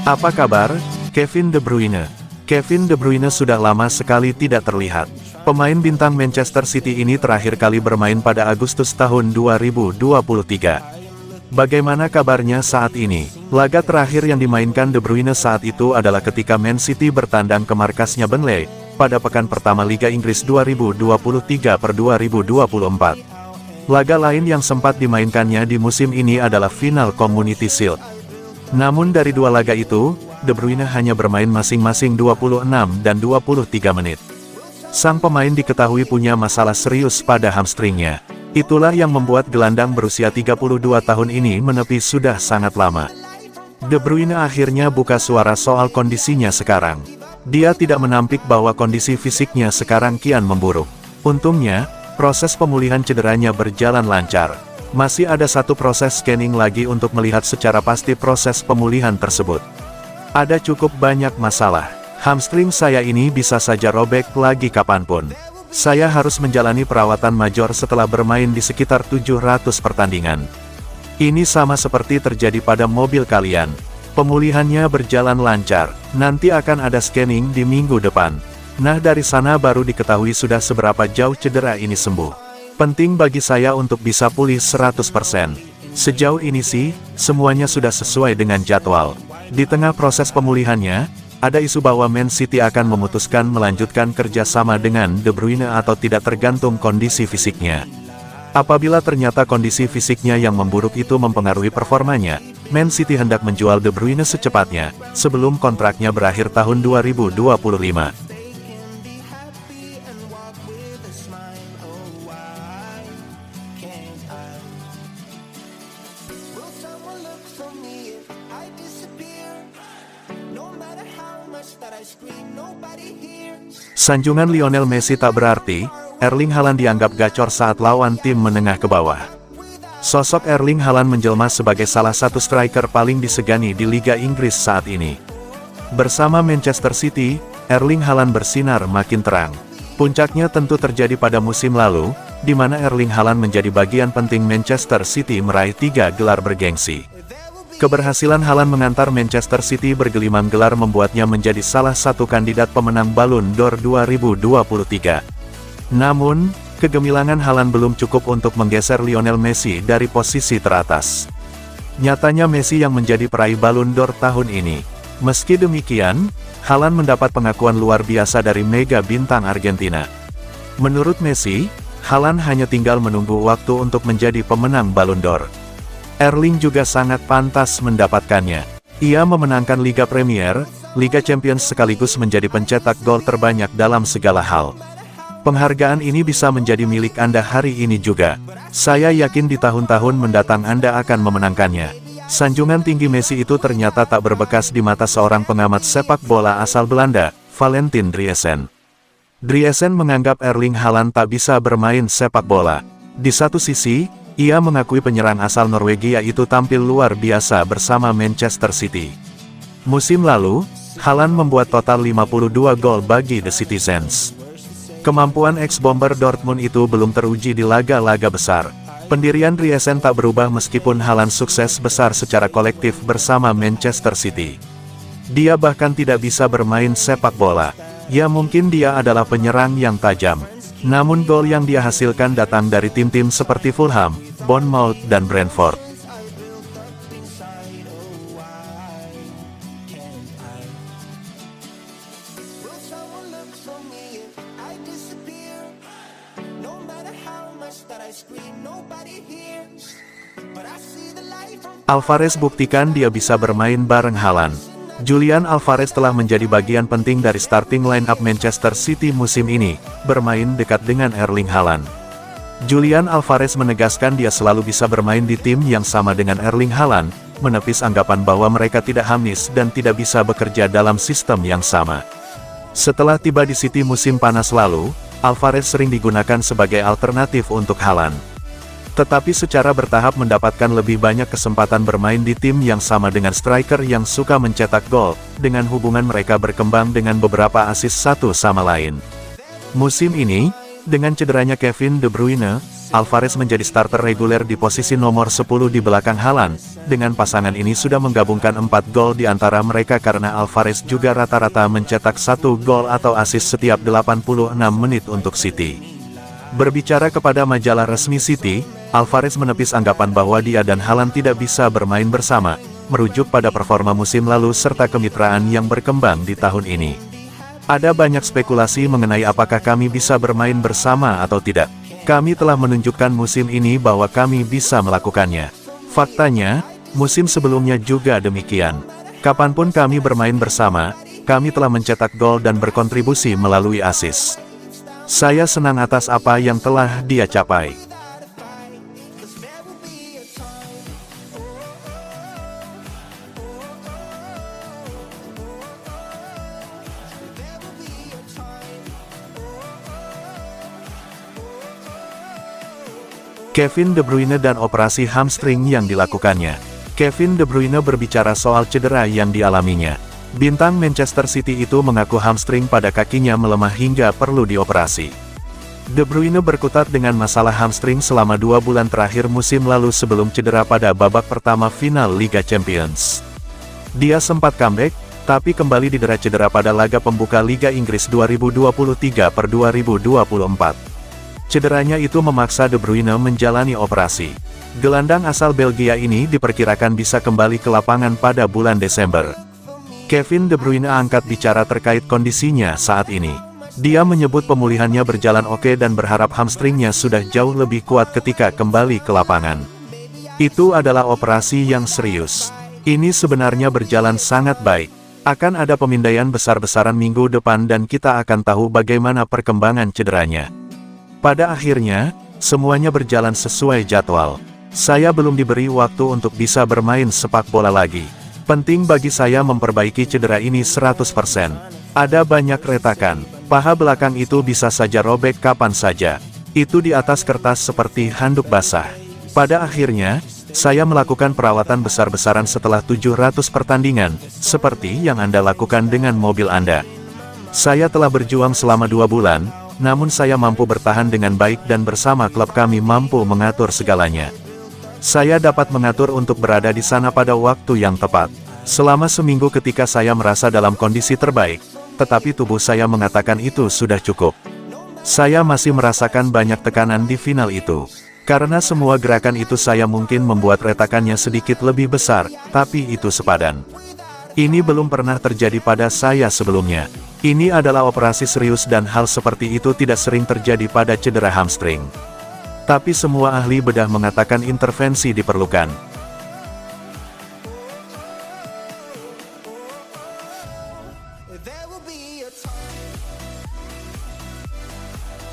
Apa kabar, Kevin De Bruyne? Kevin De Bruyne sudah lama sekali tidak terlihat. Pemain bintang Manchester City ini terakhir kali bermain pada Agustus tahun 2023. Bagaimana kabarnya saat ini? Laga terakhir yang dimainkan De Bruyne saat itu adalah ketika Man City bertandang ke markasnya Burnley, pada pekan pertama Liga Inggris 2023/2024. Laga lain yang sempat dimainkannya di musim ini adalah final Community Shield. Namun dari dua laga itu, De Bruyne hanya bermain masing-masing 26 dan 23 menit. Sang pemain diketahui punya masalah serius pada hamstringnya. Itulah yang membuat gelandang berusia 32 tahun ini menepi sudah sangat lama. De Bruyne akhirnya buka suara soal kondisinya sekarang. Dia tidak menampik bahwa kondisi fisiknya sekarang kian memburuk. Untungnya, proses pemulihan cederanya berjalan lancar. Masih ada satu proses scanning lagi untuk melihat secara pasti proses pemulihan tersebut. Ada cukup banyak masalah. Hamstring saya ini bisa saja robek lagi kapanpun. Saya harus menjalani perawatan major setelah bermain di sekitar 700 pertandingan. Ini sama seperti terjadi pada mobil kalian. Pemulihannya berjalan lancar, nanti akan ada scanning di minggu depan. Nah dari sana baru diketahui sudah seberapa jauh cedera ini sembuh. Penting bagi saya untuk bisa pulih 100%. Sejauh ini sih, semuanya sudah sesuai dengan jadwal. Di tengah proses pemulihannya, ada isu bahwa Man City akan memutuskan melanjutkan kerjasama dengan De Bruyne atau tidak tergantung kondisi fisiknya. Apabila ternyata kondisi fisiknya yang memburuk itu mempengaruhi performanya, Man City hendak menjual De Bruyne secepatnya, sebelum kontraknya berakhir tahun 2025. Sanjungan Lionel Messi tak berarti, Erling Haaland dianggap gacor saat lawan tim menengah ke bawah. Sosok Erling Haaland menjelma sebagai salah satu striker paling disegani di Liga Inggris saat ini. Bersama Manchester City, Erling Haaland bersinar makin terang. Puncaknya tentu terjadi pada musim lalu, di mana Erling Haaland menjadi bagian penting Manchester City meraih 3 gelar bergengsi. Keberhasilan Haaland mengantar Manchester City bergelimang gelar membuatnya menjadi salah satu kandidat pemenang Ballon d'Or 2023. Namun, kegemilangan Haaland belum cukup untuk menggeser Lionel Messi dari posisi teratas. Nyatanya Messi yang menjadi peraih Ballon d'Or tahun ini. Meski demikian, Haaland mendapat pengakuan luar biasa dari mega bintang Argentina. Menurut Messi, Haaland hanya tinggal menunggu waktu untuk menjadi pemenang Ballon d'Or. Erling juga sangat pantas mendapatkannya. Ia memenangkan Liga Premier, Liga Champions sekaligus menjadi pencetak gol terbanyak dalam segala hal. Penghargaan ini bisa menjadi milik Anda hari ini juga. Saya yakin di tahun-tahun mendatang Anda akan memenangkannya. Sanjungan tinggi Messi itu ternyata tak berbekas di mata seorang pengamat sepak bola asal Belanda, Valentin Driesen. Driesen menganggap Erling Haaland tak bisa bermain sepak bola. Di satu sisi, ia mengakui penyerang asal Norwegia itu tampil luar biasa bersama Manchester City. Musim lalu, Haaland membuat total 52 gol bagi The Citizens. Kemampuan ex-bomber Dortmund itu belum teruji di laga-laga besar. Pendirian Driesen tak berubah meskipun Haaland sukses besar secara kolektif bersama Manchester City. Dia bahkan tidak bisa bermain sepak bola. Ya mungkin dia adalah penyerang yang tajam. Namun gol yang dia hasilkan datang dari tim-tim seperti Fulham, Bournemouth dan Brentford. Alvarez buktikan dia bisa bermain bareng Haaland. Julian Alvarez telah menjadi bagian penting dari starting line-up Manchester City musim ini, bermain dekat dengan Erling Haaland. Julian Alvarez menegaskan dia selalu bisa bermain di tim yang sama dengan Erling Haaland, menepis anggapan bahwa mereka tidak harmonis dan tidak bisa bekerja dalam sistem yang sama. Setelah tiba di City musim panas lalu, Alvarez sering digunakan sebagai alternatif untuk Haaland. Tetapi secara bertahap mendapatkan lebih banyak kesempatan bermain di tim yang sama dengan striker yang suka mencetak gol, dengan hubungan mereka berkembang dengan beberapa assist satu sama lain. Musim ini, Dengan cederanya Kevin De Bruyne, Alvarez menjadi starter reguler di posisi nomor 10 di belakang Haaland. Dengan pasangan ini sudah menggabungkan 4 gol di antara mereka karena Alvarez juga rata-rata mencetak 1 gol atau assist setiap 86 menit untuk City. Berbicara kepada majalah resmi City, Alvarez menepis anggapan bahwa dia dan Haaland tidak bisa bermain bersama, merujuk pada performa musim lalu serta kemitraan yang berkembang di tahun ini. Ada banyak spekulasi mengenai apakah kami bisa bermain bersama atau tidak. Kami telah menunjukkan musim ini bahwa kami bisa melakukannya. Faktanya, musim sebelumnya juga demikian. Kapanpun kami bermain bersama, kami telah mencetak gol dan berkontribusi melalui assist. Saya senang atas apa yang telah dia capai. Kevin De Bruyne dan operasi hamstring yang dilakukannya. Kevin De Bruyne berbicara soal cedera yang dialaminya. Bintang Manchester City itu mengaku hamstring pada kakinya melemah hingga perlu dioperasi. De Bruyne berkutat dengan masalah hamstring selama 2 bulan terakhir musim lalu sebelum cedera pada babak pertama final Liga Champions. Dia sempat comeback, tapi kembali didera cedera pada laga pembuka Liga Inggris 2023/2024. Cederanya itu memaksa De Bruyne menjalani operasi. Gelandang asal Belgia ini diperkirakan bisa kembali ke lapangan pada bulan Desember. Kevin De Bruyne angkat bicara terkait kondisinya saat ini. Dia menyebut pemulihannya berjalan oke dan berharap hamstringnya sudah jauh lebih kuat ketika kembali ke lapangan. Itu adalah operasi yang serius. Ini sebenarnya berjalan sangat baik. Akan ada pemindaian besar-besaran minggu depan dan kita akan tahu bagaimana perkembangan cederanya. Pada akhirnya, semuanya berjalan sesuai jadwal. Saya belum diberi waktu untuk bisa bermain sepak bola lagi. Penting bagi saya memperbaiki cedera ini 100%. Ada banyak retakan. Paha belakang itu bisa saja robek kapan saja. Itu di atas kertas seperti handuk basah. Pada akhirnya, saya melakukan perawatan besar-besaran setelah 700 pertandingan, seperti yang Anda lakukan dengan mobil Anda. Saya telah berjuang selama 2 bulan, namun saya mampu bertahan dengan baik dan bersama klub kami mampu mengatur segalanya. Saya dapat mengatur untuk berada di sana pada waktu yang tepat. Selama seminggu ketika saya merasa dalam kondisi terbaik, tetapi tubuh saya mengatakan itu sudah cukup. Saya masih merasakan banyak tekanan di final itu. Karena semua gerakan itu saya mungkin membuat retakannya sedikit lebih besar, tapi itu sepadan. Ini belum pernah terjadi pada saya sebelumnya. Ini adalah operasi serius dan hal seperti itu tidak sering terjadi pada cedera hamstring. Tapi semua ahli bedah mengatakan intervensi diperlukan.